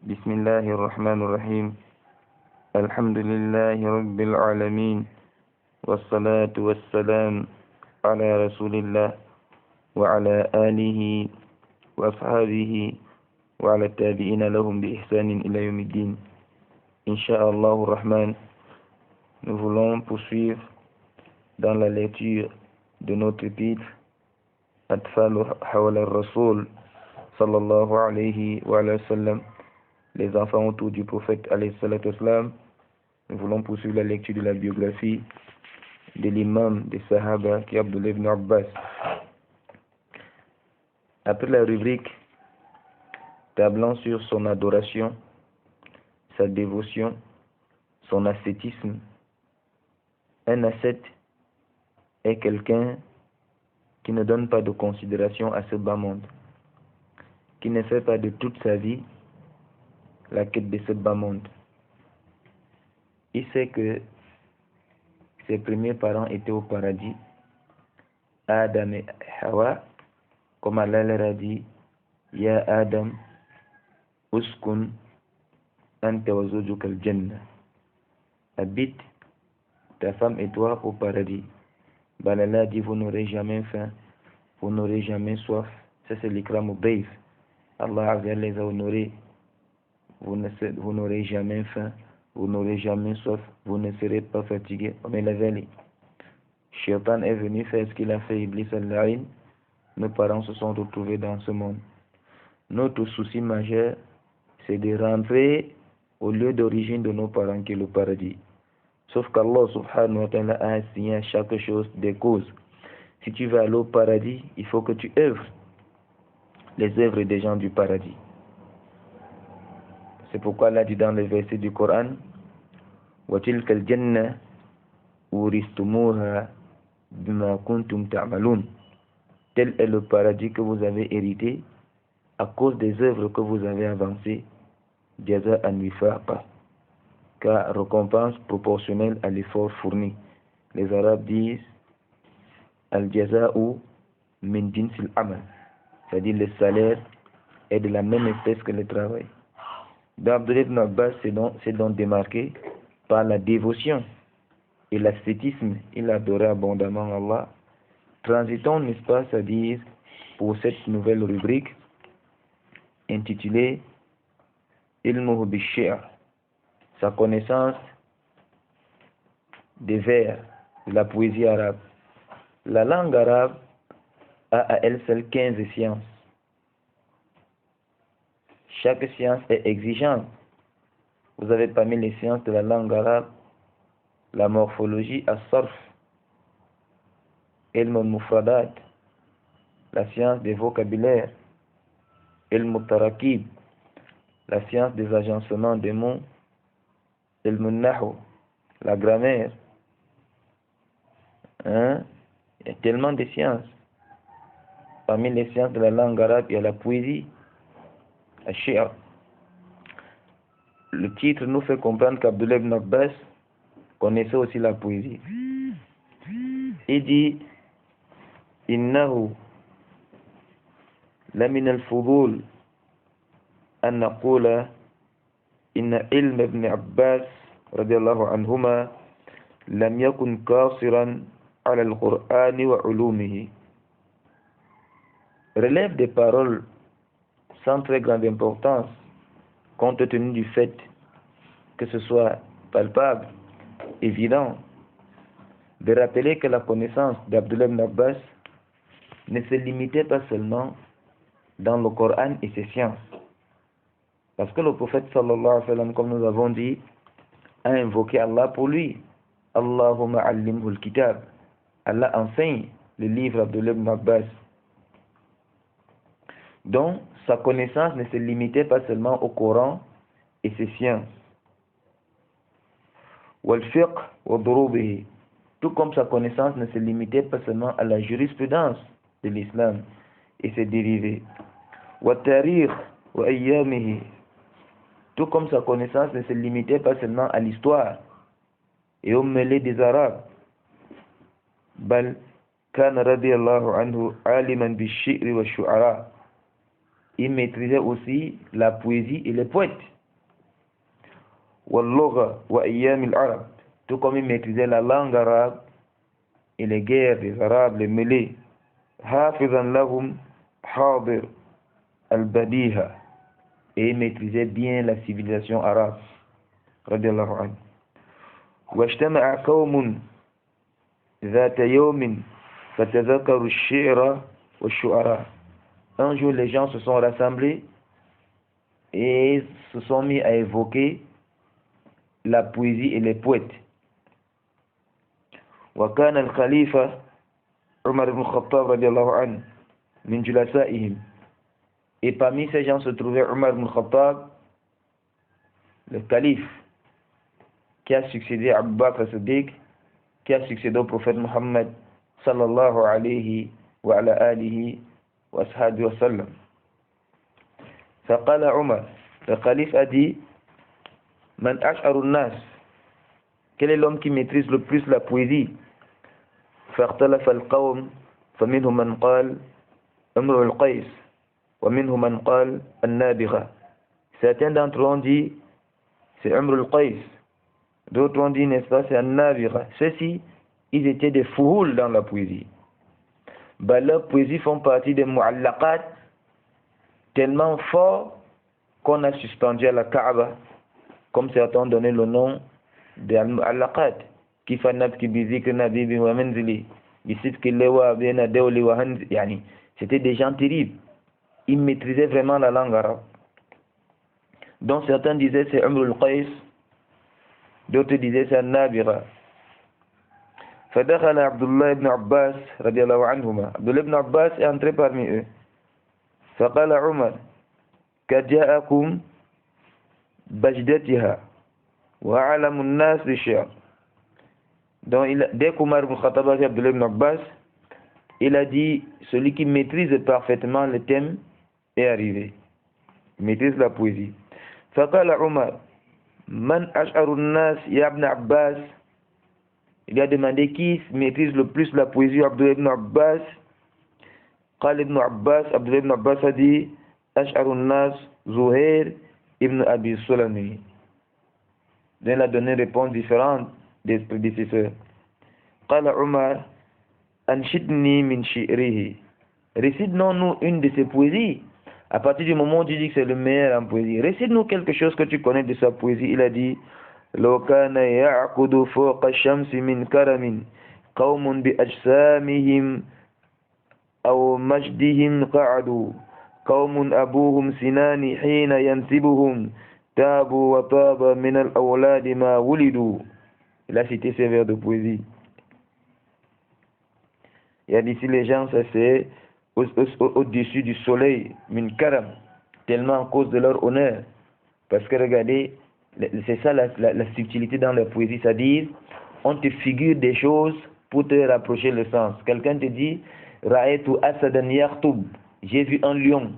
بسم الله الرحمن الرحيم الحمد لله رب العالمين والصلاة والسلام على رسول الله وعلى آله وأصحابه وعلى التابعين لهم بإحسان إلى يوم الدين إن شاء الله الرحمن. Nous voulons poursuivre dans la lecture de notre titre Atfal Hawla al-Rasoul sallallahu alayhi wa sallam, les enfants autour du prophète alayhi salatu wassalam. Nous voulons poursuivre la lecture de la biographie de l'imam des Sahaba qui est Abdullah ibn Abbas. Après la rubrique tablant sur son adoration, sa dévotion, son ascétisme, un ascète est quelqu'un qui ne donne pas de considération à ce bas monde, qui ne fait pas de toute sa vie la quête de ce bas monde. Il sait que ses premiers parents étaient au paradis, Adam et Hawa, comme Allah leur a dit, Ya Adam, uskun anta wa zawjuka al-jannah. Habite ta femme et toi au paradis. Allah a dit, vous n'aurez jamais faim, vous n'aurez jamais soif. Ça c'est l'ikram au bayf. Allah les a honorés. Vous n'aurez jamais faim, vous n'aurez jamais soif, vous ne serez pas fatigué. Mais la veille, Shaitan est venu faire ce qu'il a fait, Iblis al-La'in. Nos parents se sont retrouvés dans ce monde. Notre souci majeur, c'est de rentrer au lieu d'origine de nos parents qui est le paradis. Sauf qu'Allah subhanahu wa ta'ala a assigné à chaque chose des causes. Si tu veux aller au paradis, il faut que tu œuvres les œuvres des gens du paradis. C'est pourquoi Allah dit dans le verset du Coran, وَتِلْكَ الْجَنَّةُ أُورِثْتُمُوهَا بِمَا كُنْتُمْ تَعْمَلُونَ. Tel est le paradis que vous avez hérité à cause des œuvres que vous avez avancées, jaza'an wifaqa, car récompense proportionnelle à l'effort fourni. Les Arabes disent al-jaza'u min jinsil amal, c'est-à-dire le salaire est de la même espèce que le travail. Abdullah ibn Abbas s'est donc démarqué par la dévotion et l'ascétisme. Il adorait abondamment Allah. Transitons, n'est-ce pas, c'est-à-dire pour cette nouvelle rubrique intitulée Ilmuhu bi-shi'r, sa connaissance des vers, de la poésie arabe. La langue arabe a à elle seule 15 sciences. Chaque science est exigeante. Vous avez parmi les sciences de la langue arabe la morphologie as-sarf, ilm al-mufradat, la science des vocabulaires, ilm al-tarakib, la science des agencements des mots, ilm al-nahu, la grammaire. Il y a tellement de sciences. Parmi les sciences de la langue arabe, il y a la poésie, al-shi'r. Le titre nous fait comprendre qu'Abdullah ibn Abbas connaissait aussi la poésie. Il dit Innahu lamin al-fudul an naqula inna ilm ibn Abbas radiyallahu anhuma lam yakun qasiran ala al-Qur'an wa ulumihi. Relève des paroles sans très grande importance, compte tenu du fait que ce soit palpable, évident, de rappeler que la connaissance d'Abdullah ibn Abbas ne se limitait pas seulement dans le Coran et ses sciences. Parce que le prophète sallallahu alayhi wa sallam, comme nous avons dit, a invoqué Allah pour lui. Allahumma allimhu al-kitab. Allah enseigne le livre d'Abdullah ibn Abbas. Donc, sa connaissance ne se limitait pas seulement au Coran et ses sciences. Wal-fiqh wa durubihi. Tout comme sa connaissance ne se limitait pas seulement à la jurisprudence de l'islam et ses dérivés. Wa-tarikh wa ayyamihi. Tout comme sa connaissance ne se limitait pas seulement à l'histoire et au mêlé des Arabes. Bal kana radiyallahu anhu aliman bi-shi'r wa shu'ara. Il maîtrisait aussi la poésie et les poètes. واللغة وأيام العرب. Tout comme il maîtrisait la langue arabe et les guerres des Arabes, les mêlées. حافظا لهم حاضر البديهة. Et il maîtrisait bien la civilisation arabe. رضي الله عنه. واجتمع قوم ذات يوم فتذكروا الشعر والشعراء. Un jour, les gens se sont rassemblés et se sont mis à évoquer la poésie et les poètes. وكان الخليفة عمر بن الخطاب رضي الله عنه من جلسائهم. Et parmi ces gens se trouvait Umar ibn Khattab, le calife qui a succédé à Abu Bakr as-Siddiq, qui a succédé au prophète Muhammad sallallahu alayhi wa ala alihi wa ashabihi wa sallam. فقال Umar, le calife a dit, Man ash'aru nas, quel est l'homme qui maîtrise le plus la poésie? فاختلف القوم فمنهم من قال امرؤ القيس ومنهم من قال النابغة. Certains d'entre eux ont dit c'est Umr al-Qais, d'autres ont dit n'est-ce pas c'est An-Nabigha. Ceux-ci, ils étaient des fouhouls dans la poésie. Leurs poésies font partie des mu'allaqat tellement forts qu'on a suspendu à la Kaaba, comme certains ont donné le nom des mu'allaqat. C'était des gens terribles. Ils maîtrisaient vraiment la langue arabe. Donc certains disaient c'est Umr al-Qais, d'autres disaient c'est An-Nabigha. فدخل عبد الله بن عباس رضي الله عنهما. عبد الله بن عباس est entré parmi eux. فقال عمر قد جاءكم بجدتها وأعلم الناس بالشعر. Donc dès qu'Omar ibn Khattab a dit Abdullah ibn Abbas, il a dit celui qui maîtrise parfaitement le thème est arrivé. Il maîtrise la poésie. فقال عمر من أشعر الناس يا ابن عباس. Il a demandé qui maîtrise le plus la poésie. Abdullah ibn Abbas. قال ابن عباس, Abdullah ibn Abbas a dit أشعر الناس زهير ibn Abi Sulami. Il a donné une réponse différente des prédécesseurs. قال عمر أنشدني من شعره. Récite-nous une de ses poésies. À partir du moment où tu dis que c'est le meilleur en poésie, récite-nous quelque chose que tu connais de sa poésie. Il a dit لو كان يعقد فوق الشمس من كرم قوم بأجسامهم أو مجدهم قعدوا قوم أبوهم سنان حين ينسبهم تابوا وطاب من الأولاد ما ولدوا. Il a cité ces vers de poésie. Il a dit si les gens s'asseyaient au-dessus du soleil, min karam, tellement à cause de leur honneur. Parce que regardez, c'est ça la subtilité dans la poésie, c'est-à-dire on te figure des choses pour te rapprocher le sens. Quelqu'un te dit Ra'aytu asadan yaktub, j'ai vu un lion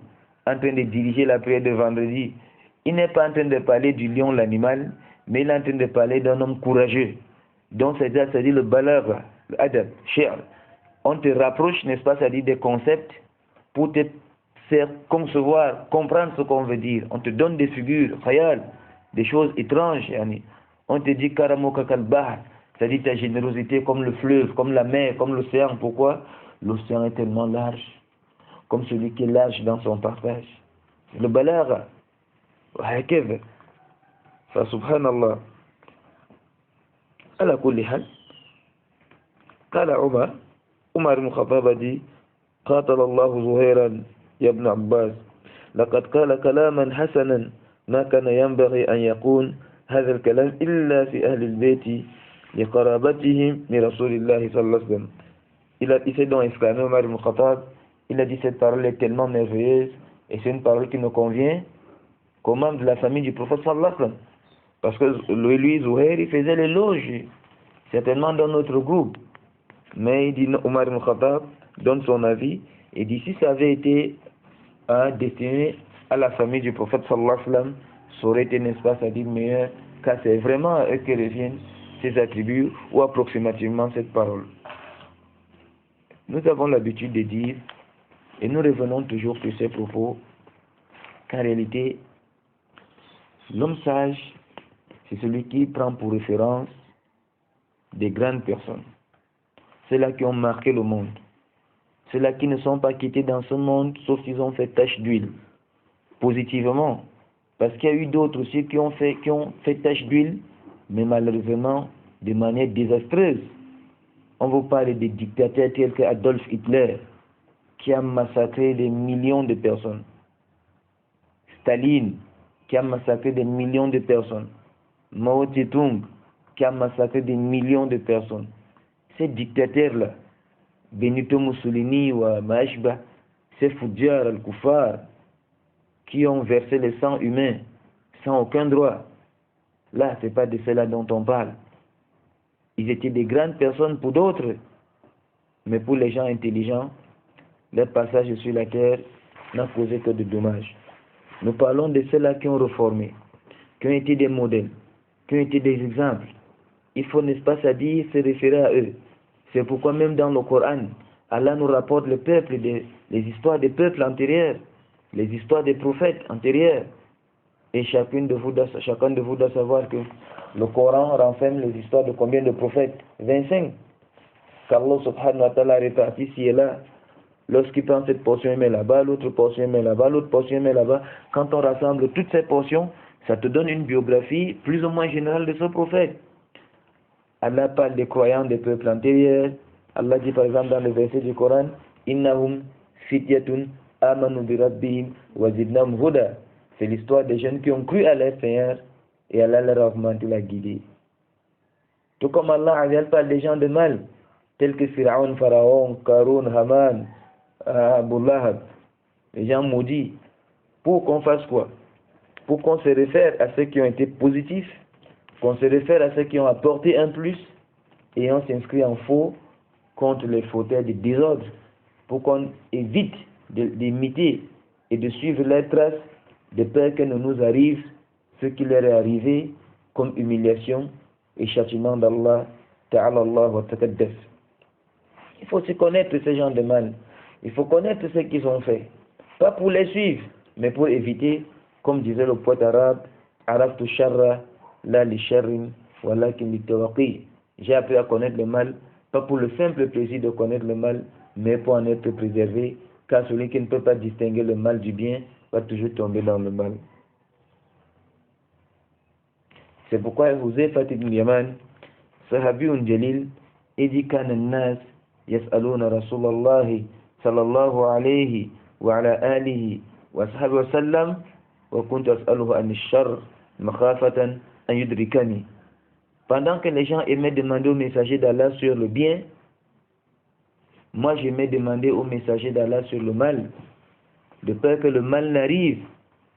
en train de diriger la prière de vendredi. Il n'est pas en train de parler du lion, l'animal, mais il est en train de parler d'un homme courageux. Donc c'est-à-dire le balagha, le adab, shi'r. On te rapproche, n'est-ce pas, c'est-à-dire des concepts pour te faire concevoir, comprendre ce qu'on veut dire. On te donne des figures, khayal, des choses étranges. Yani. On te dit karamuka kalbah, c'est-à-dire ta générosité comme le fleuve, comme la mer, comme l'océan. Pourquoi? L'océan est tellement large, comme celui qui est large dans son partage. Le balagha, وهكذا. فسبحان الله. على كل حال قال عمر بن الخطاب دي قاتل الله زهيرا يا ابن عباس لقد قال كلاما حسنا ما كان ينبغي أن يكون هذا الكلام إلا في أهل البيت لقرابتهم لرسول الله صلى الله عليه وسلم. Il s'est donc exclamé Omar ibn Khattab, il a dit cette parole est tellement merveilleuse et c'est une parole qui nous convient qu'aux membres de la famille du prophète sallallahu alayhi wa sallam. Parce que lui, Zuhair, il faisait l'éloge, certainement dans notre groupe. Mais il dit, Omar ibn Khattab donne son avis, et dit, si ça avait été destiné à la famille du prophète sallallahu alayhi wa sallam, ça aurait été, n'est-ce pas, c'est-à-dire meilleur, car c'est vraiment à eux que reviennent ces attributs, ou approximativement cette parole. Nous avons l'habitude de dire, et nous revenons toujours sur ces propos, qu'en réalité, l'homme sage c'est celui qui prend pour référence des grandes personnes. Ceux-là qui ont marqué le monde. Ceux-là qui ne sont pas quittés dans ce monde, sauf qu'ils ont fait tache d'huile. Positivement. Parce qu'il y a eu d'autres aussi qui ont fait tache d'huile, mais malheureusement, de manière désastreuse. On vous parle des dictateurs tels que Adolf Hitler, qui a massacré des millions de personnes. Staline, qui a massacré des millions de personnes. Mao Tse-tung, qui a massacré des millions de personnes. Ces dictateurs-là, Benito Mussolini ou Mahashba, ces Foujar al-Koufar, qui ont versé le sang humain sans aucun droit. Là, ce n'est pas de cela dont on parle. Ils étaient des grandes personnes pour d'autres, mais pour les gens intelligents, leur passage sur la terre n'a causé que de dommages. Nous parlons de ceux-là qui ont reformé, qui ont été des modèles, qui ont été des exemples. Il faut, n'est-ce pas, c'est-à-dire se référer à eux. C'est pourquoi même dans le Coran, Allah nous rapporte les peuples, les histoires des peuples antérieurs, les histoires des prophètes antérieurs. Et chacun de vous doit savoir que le Coran renferme les histoires de combien de prophètes? 25. Qu'Allah subhanahu wa ta'ala répartit ici et là. Lorsqu'il prend cette portion, il met là-bas, l'autre portion, il met là-bas, l'autre portion, il met là-bas. Quand on rassemble toutes ces portions, ça te donne une biographie plus ou moins générale de ce prophète. Allah parle des croyants des peuples antérieurs. Allah dit par exemple dans le verset du Coran, Innahum fityatun amanu bi rabbihim wa zidnahum huda. C'est l'histoire des jeunes qui ont cru à leur Seigneur et Allah leur a augmenté la guidée. Tout comme Allah parle des gens de mal, tels que Pharaon, Karun, Haman, Abu Lahab, les gens maudits. Pour qu'on fasse quoi? Pour qu'on se réfère à ceux qui ont été positifs, qu'on se réfère à ceux qui ont apporté un plus, et on s'inscrit en faux contre les fauteurs du désordre, pour qu'on évite d'imiter et de suivre leurs traces, de peur que ne nous arrive ce qui leur est arrivé comme humiliation et châtiment d'Allah Ta'ala Allah wa Taqaddas. Il faut se connaître ces gens de mal. Il faut connaître ce qu'ils ont fait. Pas pour les suivre, mais pour éviter, comme disait le poète arabe, Araftu sharra la li sharrin walakin li tawaqi. J'ai appris à connaître le mal, pas pour le simple plaisir de connaître le mal, mais pour en être préservé, car celui qui ne peut pas distinguer le mal du bien va toujours tomber dans le mal. C'est pourquoi Huzaifa ibn Yaman, sahabiyun jalil, il dit kana an-nas yas'aluna Rasulallah sallallahu alayhi wa ala alihi wa sahbihi wa sallam wa kuntu as'aluhu an ash-sharr makhafatan an yudrikani. Pendant que les gens aimaient demander au messager d'Allah sur le bien, moi j'aimais demander au messager d'Allah sur le mal, de peur que le mal n'arrive,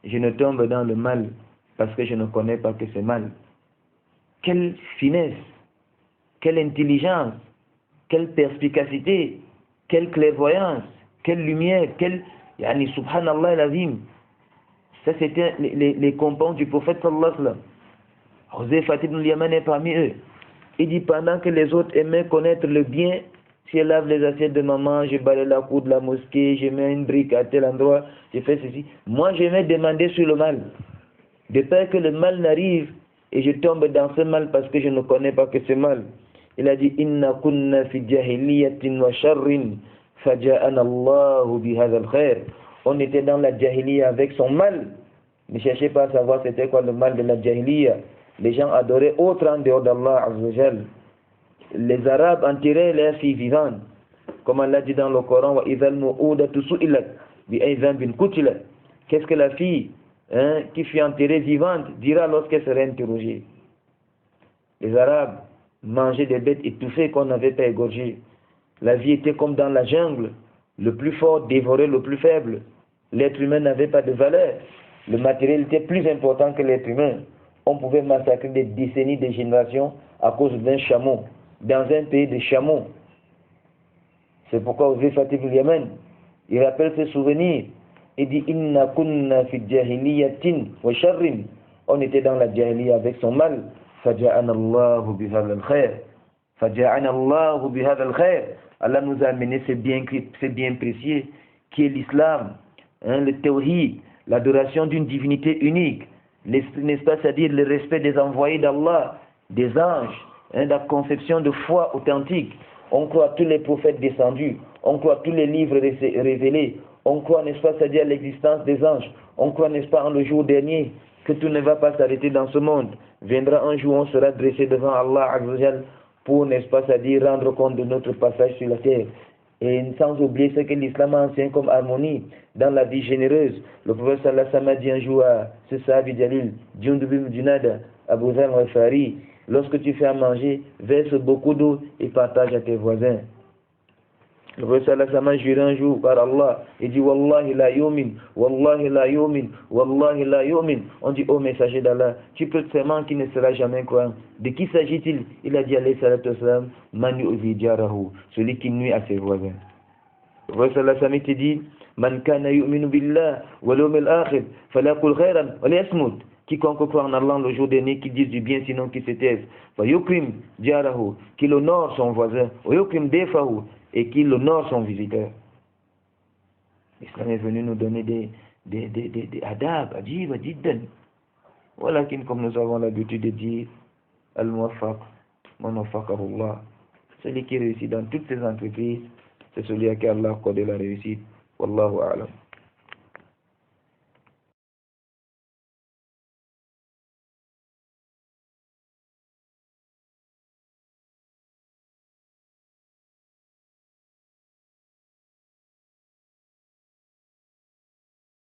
je ne tombe dans le mal, parce que je ne connais pas que c'est mal. Quelle finesse, quelle intelligence, quelle perspicacité, quelle clairvoyance, quelle lumière, yani subhanallah al-azim. Ça c'était les compagnons du prophète sallallahu alayhi wa sallam. Huzaifa ibn Yaman est parmi eux. Il dit pendant que les autres aimaient connaître le bien, si je lave les assiettes de maman, je balaye la cour de la mosquée, je mets une brique à tel endroit, je fais ceci. Moi, j'aimais demander sur le mal. De peur que le mal n'arrive et je tombe dans ce mal parce que je ne connais pas que c'est mal. Il a dit Inna kunna fi jahiliyatin wa sharrin faja'ana Allahu bi hadha al-khair. On était dans la jahiliya avec son mal. Ne cherchez pas à savoir c'était quoi le mal de la jahiliya. Les gens adoraient autre en dehors d'Allah Azza wa Jal. Les Arabes enterraient leurs filles vivantes. Comme Allah dit dans le Coran, wa idhal mu'udatu su'ilat bi ay dhanbin qutilat. Qu'est-ce que la fille qui fut enterrée vivante dira lorsqu'elle sera interrogée? Les Arabes mangeaient des bêtes étouffées qu'on n'avait pas égorgées. La vie était comme dans la jungle. Le plus fort dévorait le plus faible. L'être humain n'avait pas de valeur. Le matériel était plus important que l'être humain. On pouvait massacrer des décennies, des générations à cause d'un chameau. Dans un pays de chameaux. C'est pourquoi Huzaifa ibn Yaman, il rappelle ses souvenirs. Il dit Inna kunna fi jahiliyatin wa sharrin. On était dans la jahiliya avec son mal. Faja'ana Allahu bi hadha al-khair. Faja'ana Allahu bi hadha al-khair. Allah nous a amené ce bien précieux qui est l'islam, le tawhid, l'adoration d'une divinité unique, n'est-ce pas, c'est-à-dire le respect des envoyés d'Allah, des anges, la conception de foi authentique. On croit à tous les prophètes descendus, on croit à tous les livres révélés, on croit, n'est-ce pas, c'est-à-dire à l'existence des anges, on croit, n'est-ce pas, en le jour dernier, que tout ne va pas s'arrêter dans ce monde. Viendra un jour où on sera dressé devant Allah Azzawajal pour, n'est-ce pas, c'est-à-dire rendre compte de notre passage sur la terre. Et sans oublier ce que l'islam a enseigné comme harmonie dans la vie généreuse. Le prophète sallallahu alayhi wa sallam a dit un jour à ce sahabi Jalil, Jundub ibn Junada, Abu Dharr al-Ghifari, lorsque tu fais à manger, verse beaucoup d'eau et partage à tes voisins. Le prophète sallallahu alayhi wa sallam a juré un jour par Allah et dit Wallahi la yumin, Wallahi la yumin, Wallahi la yumin. On dit ô messager d'Allah, tu peux serment qui ne sera jamais croyant. De qui s'agit-il? Il a dit alayhi salatu wassalam, Man yu'zi jarahu, celui qui nuit à ses voisins. Le prophète sallallahu alayhi wa sallam dit Man kana yu'minu billah wal yawmil akhir falaqul khairan wa liyasmut. Quiconque croit en Allah le jour dernier, qui dise du bien sinon qui se taise. Fa yukrim jarahu, qu'il honore son voisin. Wa yukrim defahu, et qu'il honore son visiteur. L'islam est venu nous donner des adab, ajib, jiddan. Voilà comme nous avons l'habitude de dire, al-muwaffaq, man waffaqahu Allah. Celui qui réussit dans toutes ses entreprises, c'est celui à qui Allah accorde la réussite. Wallahu a'lam.